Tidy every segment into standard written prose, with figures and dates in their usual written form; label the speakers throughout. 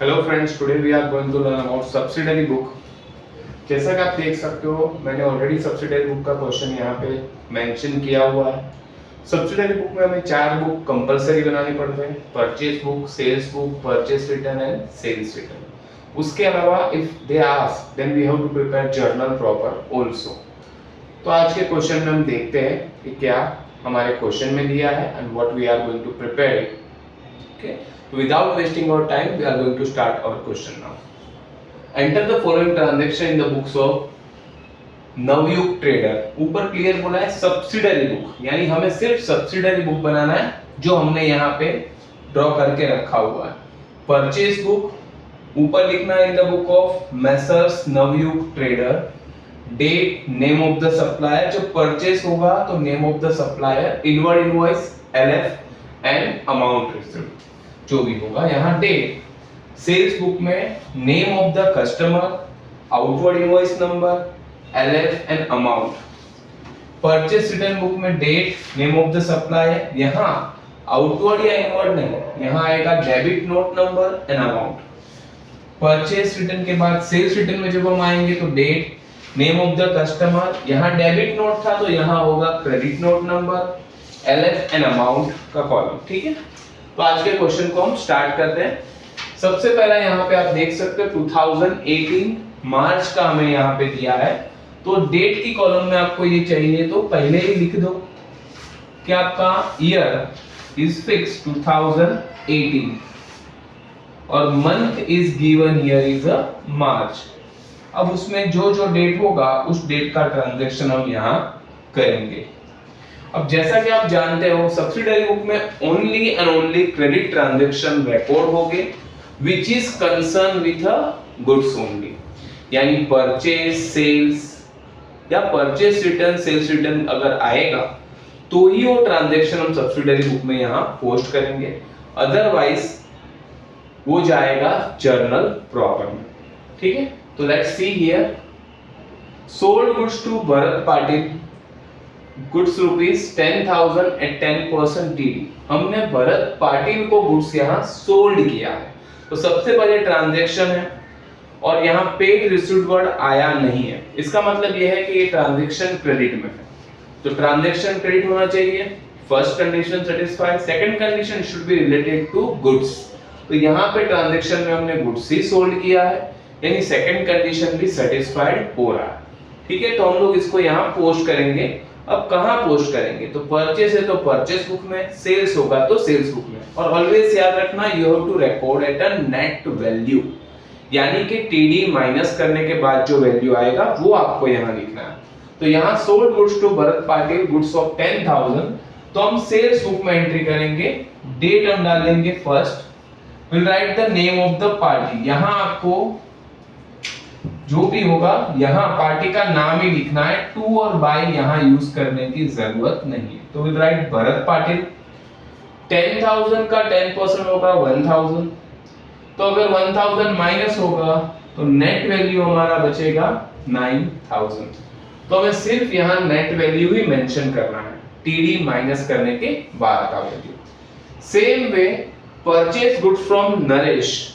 Speaker 1: Hello friends, today we are going to learn about subsidiary book. जैसा कि आप देख सकते हो, मैंने ऑलरेडी सब्सिडरी बुक का क्वेश्चन यहाँ पे मेंशन किया हुआ है। सब्सिडरी बुक में हमें 4 बुक कंपलसरी बनानी पड़ते हैं: purchase book, sales book, purchase return and sales return. उसके अलावा if they ask then we have to prepare journal proper also. तो आज के क्वेश्चन में हम देखते हैं कि क्या हमारे क्वेश्चन में दिया है and what we are going to prepare it. Okay, without wasting our time, we are going to start our question now. Enter the following transaction in the books of Navyug trader. ऊपर clear बोला है subsidiary book, यानी हमें सिर्फ subsidiary book बनाना है जो हमने यहाँ पे ड्रॉ करके रखा हुआ है। परचेज बुक ऊपर लिखना है in the book of messrs Navyug trader. Date, name of the supplier, जो परचेज होगा तो name of the supplier, inward invoice LF and amount received जो भी होगा यहाँ डेट। सेल्स बुक में name of the customer, outward invoice number, LF and amount. Purchase return book में date, name of the supplier, यहाँ outward या inward नहीं, यहाँ आएगा debit note number and amount. Purchase return के बाद सेल्स रिटर्न में जब हम आएंगे तो date, name of the customer, यहाँ डेबिट नोट था तो यहाँ होगा credit note number, LF and amount का कॉलम। ठीक है, तो आज के क्वेश्चन को हम स्टार्ट करते हैं। सबसे पहला यहाँ पे आप देख सकते हो 2018 मार्च का हमें यहाँ पे दिया है, तो डेट की कॉलम में आपको ये चाहिए तो पहले ही लिख दो कि आपका ईयर इज फिक्स 2018 और month is given here is a March. अब उसमें जो जो डेट होगा उस डेट का ट्रांजैक्शन हम यहाँ करेंगे। अब जैसा कि आप जानते हो सब्सिडरी बुक में only and only credit transaction record होंगे which is concern with a goods only, यानी परचेज, सेल्स या परचेज रिटर्न, सेल्स रिटर्न अगर आएगा तो ही वो ट्रांजैक्शन हम सब्सिडरी बुक में यहाँ पोस्ट करेंगे, अदरवाइज वो जाएगा जर्नल प्रॉपर में। ठीक है, तो let's see here. Sold goods to Bharat Patil, goods rupees 10,000 at 10% TD। हमने भरत पाटिल को गुड्स यहाँ सोल्ड किया है, तो सबसे पहले ट्रांजैक्शन है और यहाँ पेड रिसीव्ड वर्ड आया नहीं है। इसका मतलब यह है कि ये ट्रांजैक्शन क्रेडिट में है, तो ट्रांजैक्शन क्रेडिट होना चाहिए। First condition satisfied. Second condition should be related to goods, तो यहाँ पे ट्रांजैक्शन में हमने गुड्स ही सोल्ड किया है, यानी सेकंड कंडीशन भी सेटिस्फाइड हो रहा है। ठीक है, तो हम लोग इसको यहाँ पोस्ट करेंगे। अब कहाँ पोस्ट करेंगे, तो परचेस है तो परचेस बुक में, सेल्स होगा तो सेल्स बुक में। और ऑलवेज याद रखना you have to record at a net value, यानी कि TD माइनस करने के बाद जो वैल्यू आएगा वो आपको यहाँ लिखना है। तो यहाँ sold goods to Bharat Patil goods of 10,000, तो हम सेल्स बुक में एंट्री करेंगे। डेट हम डालेंगे first, will write the name of the party. यहाँ आपको जो भी होगा यहाँ पार्टी का नाम ही लिखना है, टू और बाय यहाँ यूज करने की जरूरत नहीं है। तो विल राइट भरत पाटिल। 10,000 का 10% होगा 1,000, तो अगर 1,000 माइनस होगा तो नेट वैल्यू हमारा बचेगा 9,000। तो हमें सिर्फ यहाँ नेट वैल्यू ही मेंशन करना है, TD माइनस करने के बाद का value. Same way purchase goods from Naresh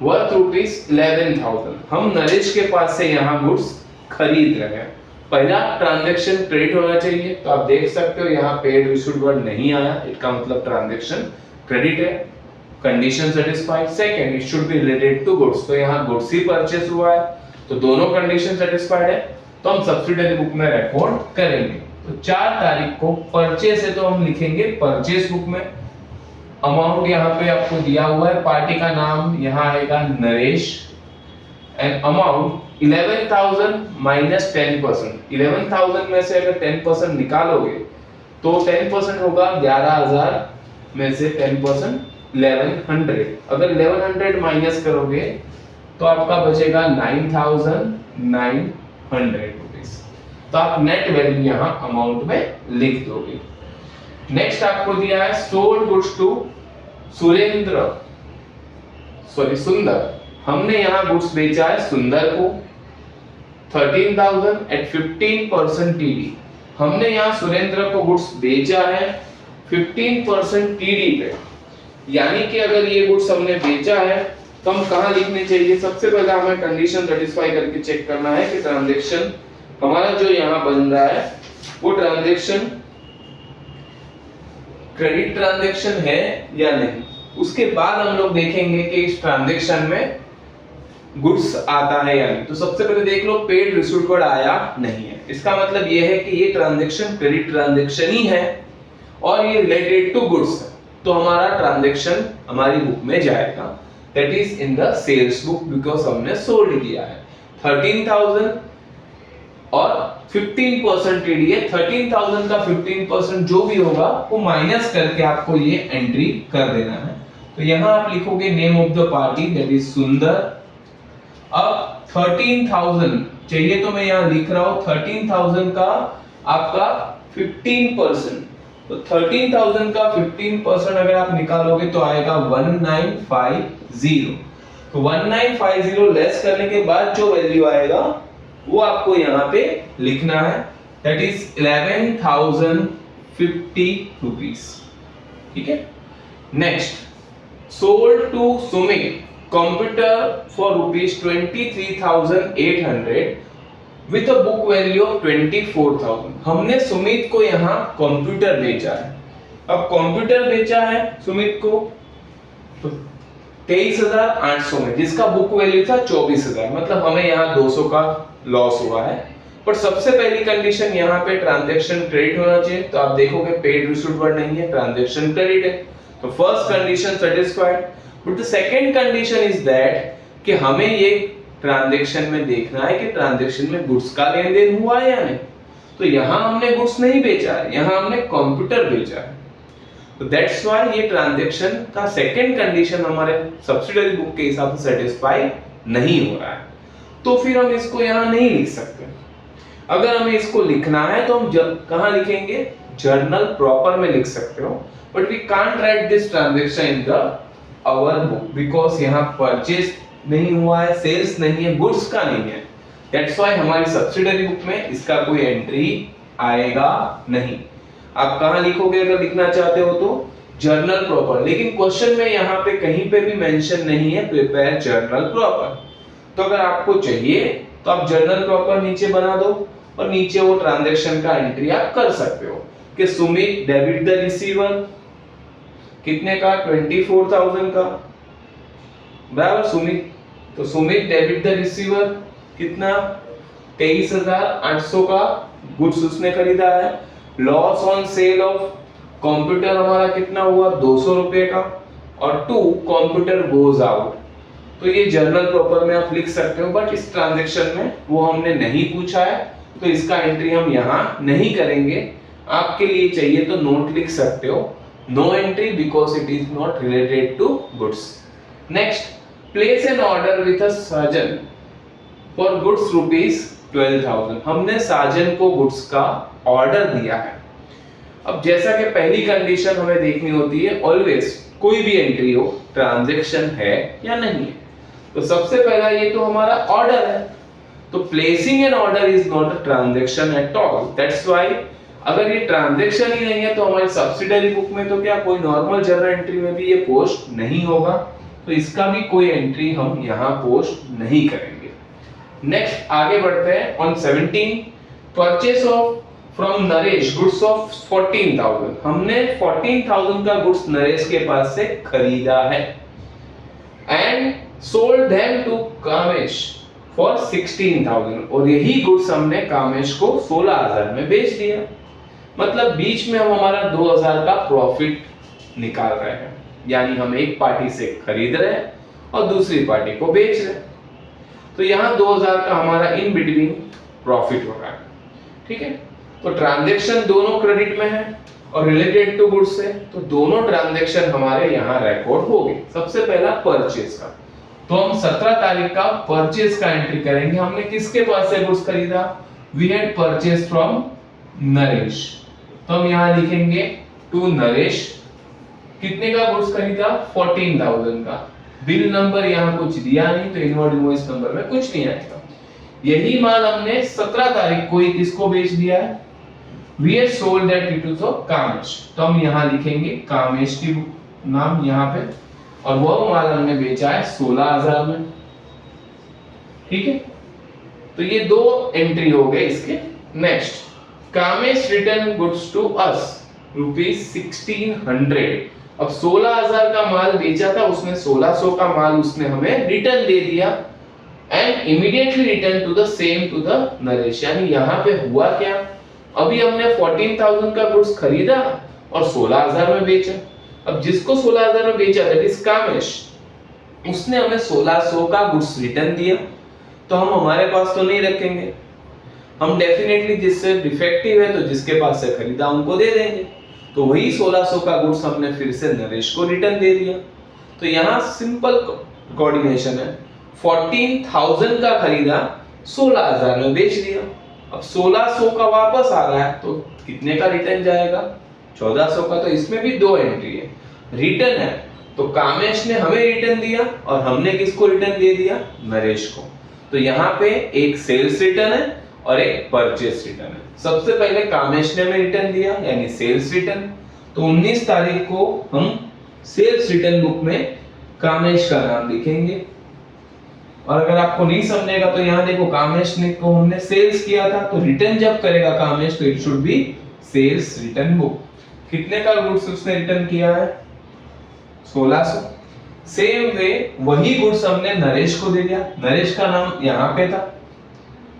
Speaker 1: worth rupees 11,000। हम नरेश के पास से यहाँ गुड्स खरीद रहे हैं। पहला ट्रांजैक्शन क्रेडिट होना चाहिए, तो आप देख सकते हो यहाँ पेड रिसीव्ड वर्ड नहीं आया, इसका मतलब ट्रांजैक्शन क्रेडिट है। Condition satisfied. Second, it should be related to goods, तो यहाँ गुड्स ही परचेस हुआ है, तो दोनों कंडीशन सेटिस्फाइड है, तो हम सब्सिडरी बुक में रिकॉर्ड करेंगे। तो 4 तारीख को परचेस है तो हम लिखेंगे परचेस बुक में। अमाउंट यहाँ पे आपको दिया हुआ है, पार्टी का नाम यहाँ आएगा नरेश एंड अमाउंट 11,000 माइनस 10%। 11,000 में से अगर 10% निकालोगे तो 10% होगा 11,000 में से 10% 1100। अगर 1100 माइनस करोगे तो आपका बचेगा 9,900 रुपीस। तो आप नेट वैल्यू यहाँ अमाउंट में लिख दोगे। नेक्स्ट आपको दिया है सोल्ड गुड्स टू सुंदर। हमने यहाँ गुड्स बेचा है सुंदर को 13,000 एट 15% TD। हमने यहाँ सुरेंद्र को गुड्स बेचा है 15% TD पे, यानी कि अगर ये गुड्स हमने बेचा है तो हम कहाँ लिखने चाहिए? सबसे पहले हमें कंडीशन सेटिस्फाई करके चेक करना है कि ट्रांजैक्शन हमारा जो यहाँ बन रहा है वो ट्रांजैक्शन क्रेडिट ट्रांजैक्शन है या नहीं। उसके बाद हम लोग देखेंगे कि इस ट्रांजैक्शन में गुड्स आता है या नहीं। तो सबसे पहले देख लो पेड रिसीव्ड वर्ड आया नहीं है, इसका मतलब ये है कि ये ट्रांजैक्शन क्रेडिट ट्रांजैक्शन ही है और ये रिलेटेड टू गुड्स है, तो हमारा ट्रांजैक्शन हमारी बुक में जाएगा, that is in the sales book, because हमने सोल्ड किया है 13,000 और 15% टीडी है। 13,000 का 15% जो भी होगा वो माइनस करके आपको ये एंट्री कर देना है। तो यहाँ आप लिखोगे name of the party, that is सुंदर। अब 13,000 चाहिए तो मैं यहाँ लिख रहा हूं 13,000 का आपका 15%, तो 13,000 का 15% अगर आप निकालोगे तो आएगा 1950। तो 1950 लेस करने के बाद जो वैल्यू आएगा वो आपको यहाँ पे लिखना है, दैट इज 11,050 रुपीस। ठीक है। Next, sold to Sumit computer for rupees 23,800 with a book value of 24,000। हमने सुमित को यहाँ कंप्यूटर बेचा है। अब कंप्यूटर बेचा है सुमित को तो 23,800 में, जिसका बुक वैल्यू था 24,000, मतलब हमें यहाँ 200 का लॉस हुआ है। पर सबसे पहली कंडीशन यहाँ पे ट्रांजैक्शन क्रेडिट होना चाहिए, तो आप देखोगे पेड रिसीव्ड वर्ड नहीं है, ट्रांजैक्शन क्रेडिट है, तो first condition satisfied. But the second condition is that कि हमें ये ट्रांजैक्शन में देखना है कि ट्रांजैक्शन में गुड्स का लेन देन हुआ है या नहीं। तो यहाँ हमने गुड्स नहीं बेचा है, यहाँ हमने कंप्यूटर बेचा है, तो दैट्स व्हाई ये ट्रांजैक्शन का सेकंड कंडीशन हमारे सब्सिडियरी बुक के हिसाब से सेटिस्फाई नहीं हो रहा है, तो फिर हम इसको यहाँ नहीं लिख सकते। अगर हमें इसको लिखना है तो हम कहाँ लिखेंगे? जर्नल प्रॉपर में लिख सकते हो, but we can't write this transaction in the our book because यहाँ परचेज नहीं हुआ है, सेल्स नहीं है, गुड्स का नहीं है, दैट्स व्हाई हमारी सब्सिडियरी बुक में इसका कोई एंट्री आएगा नहीं। आप कहाँ लिखोगे अगर लिखना चाहते हो तो? Journal proper. लेकिन क्वेश्चन में यहाँ पे कहीं पे भी मेंशन नहीं है प्रिपेयर जर्नल प्रॉपर, तो अगर आपको चाहिए तो आप जर्नल प्रॉपर नीचे बना दो और नीचे वो ट्रांजैक्शन का एंट्री आप कर सकते हो कि सुमित डेबिट द रिसीवर कितने का? 24,000 का, बराबर सुमित, तो सुमित डेबिट द रिसीवर कितना? 23,800 का गुड्स उसने खरीदा है। Loss on sale of computer हमारा कितना हुआ? 200 रुपए का, और 2 कंप्यूटर गोज आउट। तो ये जर्नल प्रॉपर में आप लिख सकते हो, बट इस ट्रांजैक्शन में वो हमने नहीं पूछा है, तो इसका एंट्री हम यहाँ नहीं करेंगे। आपके लिए चाहिए तो नोट लिख सकते हो, no entry because it is not related to goods. Next, place an order with a Sajan for goods rupees 12,000। हमने साजन को गुड्स का ऑर्डर दिया है। अब जैसा कि पहली कंडीशन हमें देखनी होती है ऑलवेज, कोई भी एंट्री हो ट्रांजैक्शन है या नहीं है, तो सबसे पहला ये तो हमारा ऑर्डर है, तो placing an order is not a transaction at all, that's why अगर ये ट्रांजैक्शन ही नहीं है तो हमारी सब्सिडियरी बुक में तो क्या कोई नॉर्मल जर्नल एंट्री में भी ये पोस्ट नहीं होगा, तो इसका भी कोई एंट्री हम यहाँ पोस्ट नहीं करेंगे। नेक्स्ट आगे बढ़ते हैं। On 17 purchase of from Naresh goods of 14,000। हमने 14,000 का गुड्स नरेश के पास से खरीदा है and sold them to Kamesh for 16,000, और यही गुड्स हमने कामेश को 16,000 में बेच दिया। मतलब बीच में हम हमारा 2,000 का प्रॉफिट निकाल रहे हैं, यानी हम एक पार्टी से खरीद रहे हैं और दूसरी पार्टी को बेच रहे हैं, तो यहाँ 2,000 का हमारा इन बिटवीन प्रॉफिट हो रहा है। ठीक है, तो ट्रांजैक्शन दोनों क्रेडिट में है और रिलेटेड टू गुड्स है, तो दोनों ट्रांजैक्शन हमारे यहाँ रिकॉर्ड हो गए। सबसे पहला परचेज का, तो हम 17 तारीख का परचेज का एंट्री करेंगे। हमने किसके पास से गुड्स खरीदा? We had purchase from Naresh, तो हम यहाँ लिखेंगे टू नरेश। कितने का गुड्स खरीदा? 14,000 का। बिल नंबर यहाँ कुछ दिया नहीं, तो इनवर्ड इनवॉइस नंबर में कुछ नहीं आएगा। यही माल हमने 17 तारीख को ही किसको बेच दिया है? We had sold that to Kamesh, तो हम यहाँ लिखेंगे कामेश की नाम यहाँ पे, और वह माल हमने बेचा है 16,000 में। ठीक है, तो ये दो एंट्री हो गए इसके। Next, Kamesh return goods to us ₹1600। अब 16,000 का माल बेचा था उसने, 1600 का माल उसने हमें रिटर्न दे दिया and immediately return to the same to the Naresh. यानी यहाँ पे हुआ क्या, अभी हमने 14,000 का गुड्स खरीदा और 16,000 में बेचा। अब जिसको 16,000 में बेचा दैट इज कामेश, उसने हमें 1600 का गुड्स रिटर्न दिया, तो हम हमारे पास तो नहीं रखेंगे, हम डेफिनेटली जिससे डिफेक्टिव है तो जिसके पास से खरीदा उनको दे देंगे। तो वही 1600 का गुड्स हमने फिर से नरेश को रिटर्न दे दिया। तो यहाँ सिंपल कोऑर्डिनेशन है, 14,000 का खरीदा, 16,000 में बेच दिया। अब 1600 का वापस आ रहा है तो कितने का रिटर्न जाएगा, 1400 का। तो इसमें भी दो एंट्री है, रिटर्न है तो कामेश ने हमें रिटर्न दिया और हमने किसको रिटर्न दे दिया, नरेश को। तो यहाँ पे एक सेल्स रिटर्न है और एक परचेस रिटर्न है। सबसे पहले कामेश ने हमें रिटर्न दिया यानी सेल्स रिटर्न, तो 19 तारीख को हम सेल्स रिटर्न बुक में कामेश का नाम लिखेंगे। और अगर आपको नहीं समझेगा तो यहाँ देखो, कामेश ने को हमने सेल्स किया था, तो रिटर्न जब करेगा कामेश तो it should be sales return book. कितने का गुड्स उसने रिटर्न किया है, 1600। सेम वे वही गुड्स हमने नरेश को दे दिया, नरेश का नाम यहाँ पे था,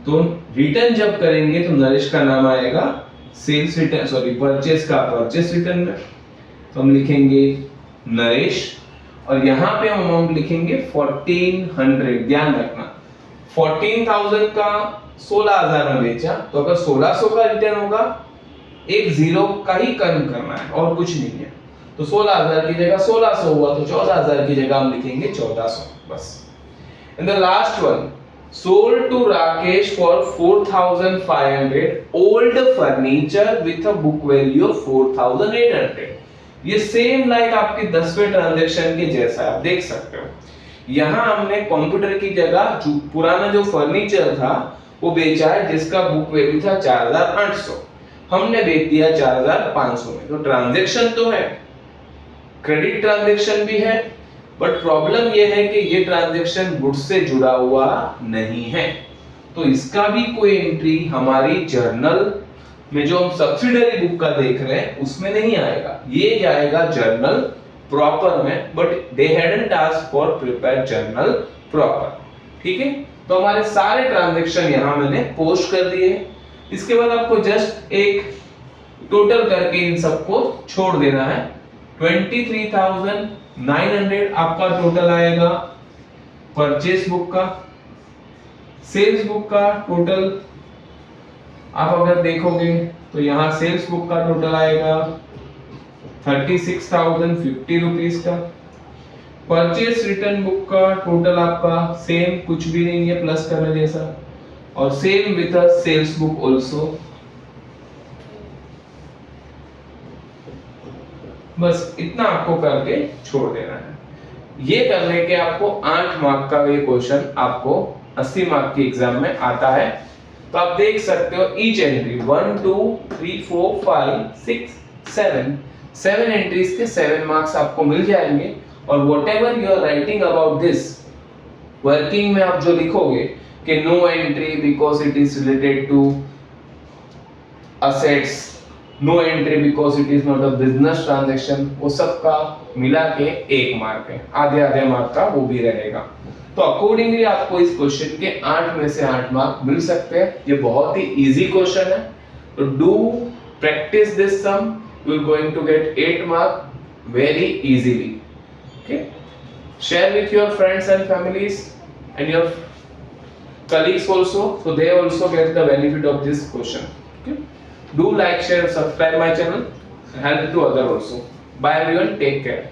Speaker 1: तो रिटर्न जब करेंगे तो नरेश का नाम आएगा सेल्स रिटर्न, सॉरी परचेस का परचेस रिटर्न में। तो हम लिखेंगे नरेश और यहाँ पे हम अमाउंट लिखेंगे 1400। ध्यान रखना 14,000 का 16,000 में बेचा, तो अगर 1600 का रिटर्न होगा, एक जीरो का ही कम करना है और कुछ नहीं है। तो 16,000 की जगह 1600 हुआ, तो 14,000 की जगह हम लिखेंगे 1400 बस। And the last one, sold to Rakesh for 4,500 old furniture with a book value of 4,800। ये सेम लाइक आपके 10वें ट्रांजैक्शन के जैसा आप देख सकते हो। यहाँ हमने कंप्यूटर की जगह जो पुराना जो फर्नीचर था वो बेचा है जिसका बुक वैल्यू था 4,800, हमने बेच दिया 4,500 में। तो ट्रांजैक्शन तो है, क्रेडिट ट्रांजैक्शन भी है, बट प्रॉब्लम यह है कि ये ट्रांजैक्शन गुड्स से जुड़ा हुआ नहीं है। तो इसका भी कोई एंट्री हमारी जर्नल में जो हम सब्सिडरी बुक का देख रहे हैं उसमें नहीं आएगा, ये जाएगा जर्नल प्रॉपर में, but they hadn't asked for prepare journal proper. ठीक है, तो हमारे सारे ट्रांजैक्शन यहां मैंने पोस्ट कर दिए। इसके बाद आपको जस्ट एक टोटल करके इन सबको छोड़ देना है। 23,900 आपका टोटल आएगा परचेस बुक का। सेल्स बुक का टोटल आप अगर देखोगे तो यहाँ सेल्स बुक का टोटल आएगा 36,050 रुपीस का। परचेस रिटर्न बुक का टोटल आपका सेम, कुछ भी नहीं है प्लस करने जैसा, और same with a sales book also. बस इतना आपको करके छोड़ देना है। ये करने के आपको 8 मार्क का ये क्वेश्चन आपको 80 मार्क की एग्जाम में आता है। तो आप देख सकते हो ईच एंट्री 1 2 3 4 5 6 7 एंट्रीज के 7 मार्क्स आपको मिल जाएंगे। और whatever you are writing about this working में आप जो लिखोगे कि no entry because it is related to assets, no entry because it is not a business transaction, वो सब का मिला के 1 मार्क है, आधे आधे मार्क का वो भी रहेगा। तो अकॉर्डिंगली आपको इस क्वेश्चन के 8 में से 8 मार्क मिल सकते हैं। ये बहुत ही इजी क्वेश्चन है, तो do practice this sum, you are going to get 8 mark very easily. Okay, share with your friends and families and your colleagues also, so they also get the benefit of this question. Okay, do like, share, subscribe my channel and help to other also. Bye everyone, take care.